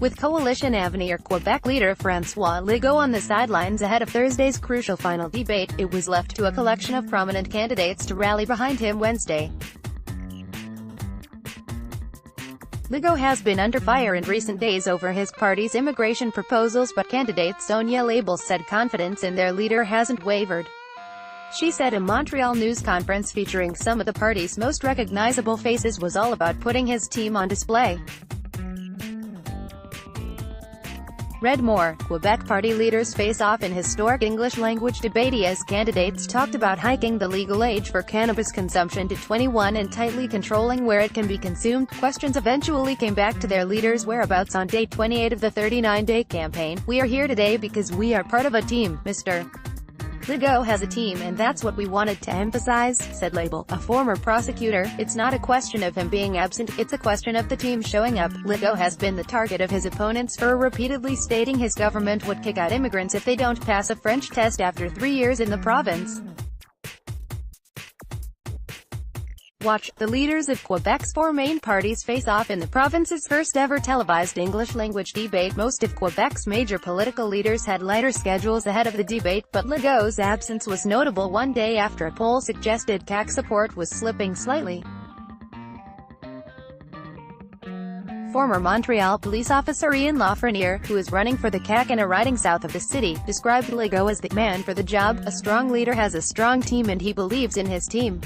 With coalition Avenir Quebec leader François Legault on the sidelines ahead of Thursday's crucial final debate, it was left to a collection of prominent candidates to rally behind him Wednesday. Legault has been under fire in recent days over his party's immigration proposals, but candidate Sonia LeBel said confidence in their leader hasn't wavered. She said a Montreal news conference featuring some of the party's most recognizable faces was all about putting his team on display. Read more. Quebec party leaders face off in historic English-language debate as candidates talked about hiking the legal age for cannabis consumption to 21 and tightly controlling where it can be consumed. Questions eventually came back to their leaders' whereabouts on day 28 of the 39-day campaign. "We are here today because we are part of a team, Mr. Legault has a team, and that's what we wanted to emphasize," said LeBel, a former prosecutor. "It's not a question of him being absent, it's a question of the team showing up." Legault has been the target of his opponents for repeatedly stating his government would kick out immigrants if they don't pass a French test after 3 years in the province. Watch. The leaders of Quebec's four main parties face off in the province's first-ever televised English-language debate. Most of Quebec's major political leaders had lighter schedules ahead of the debate, but Legault's absence was notable one day after a poll suggested CAQ support was slipping slightly. Former Montreal police officer Ian Lafreniere, who is running for the CAQ in a riding south of the city, described Legault as the man for the job. "A strong leader has a strong team and he believes in his team."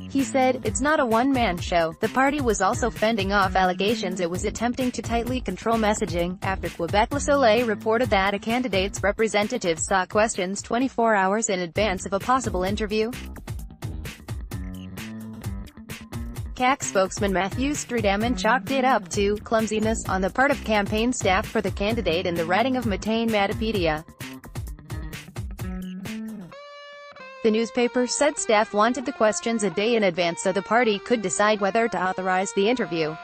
He said, "It's not a one-man show." The party was also fending off allegations it was attempting to tightly control messaging, after Quebec Le Soleil reported that a candidate's representative saw questions 24 hours in advance of a possible interview. CAQ spokesman Matthew Streedaman chalked it up to clumsiness on the part of campaign staff for the candidate in the writing of Matane Matapedia. The newspaper said staff wanted the questions a day in advance so the party could decide whether to authorize the interview.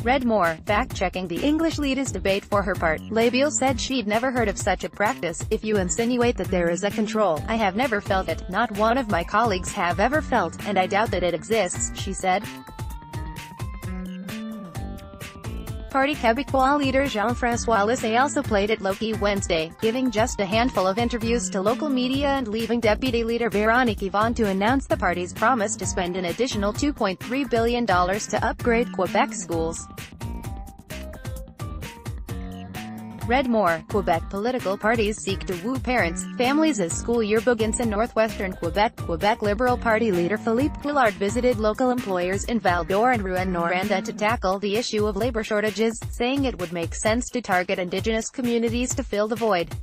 Read more. Fact-checking the English leaders debate. For her part, LeBel said she'd never heard of such a practice. "If you insinuate that there is a control, I have never felt it, not one of my colleagues have ever felt, and I doubt that it exists," she said. Parti Québécois leader Jean-François Lisée also played it low-key Wednesday, giving just a handful of interviews to local media and leaving deputy leader Véronique Yvon to announce the party's promise to spend an additional $2.3 billion to upgrade Quebec schools. Read more. Quebec political parties seek to woo parents, families as school year begins in northwestern Quebec. Quebec Liberal Party leader Philippe Couillard visited local employers in Val-d'Or and Rouyn-Noranda to tackle the issue of labor shortages, saying it would make sense to target Indigenous communities to fill the void.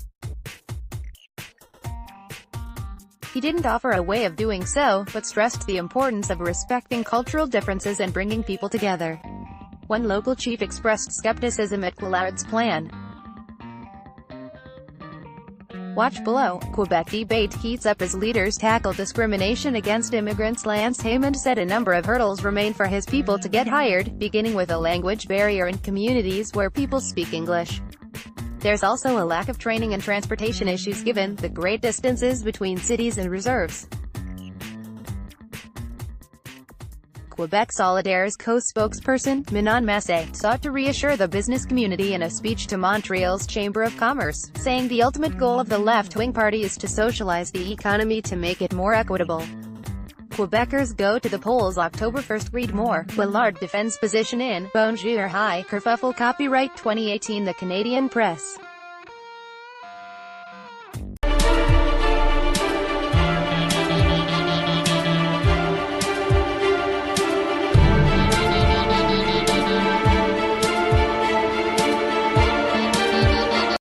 He didn't offer a way of doing so, but stressed the importance of respecting cultural differences and bringing people together. One local chief expressed skepticism at Couillard's plan. Watch below. Quebec debate heats up as leaders tackle discrimination against immigrants. Lance Haymond said a number of hurdles remain for his people to get hired, beginning with a language barrier in communities where people speak English. There's also a lack of training and transportation issues given the great distances between cities and reserves. Quebec Solidaire's co-spokesperson, Manon Massé, sought to reassure the business community in a speech to Montreal's Chamber of Commerce, saying the ultimate goal of the left-wing party is to socialize the economy to make it more equitable. Quebecers go to the polls October 1st. Read more. Couillard defends position in Bonjour Hi Kerfuffle. Copyright 2018 The Canadian Press.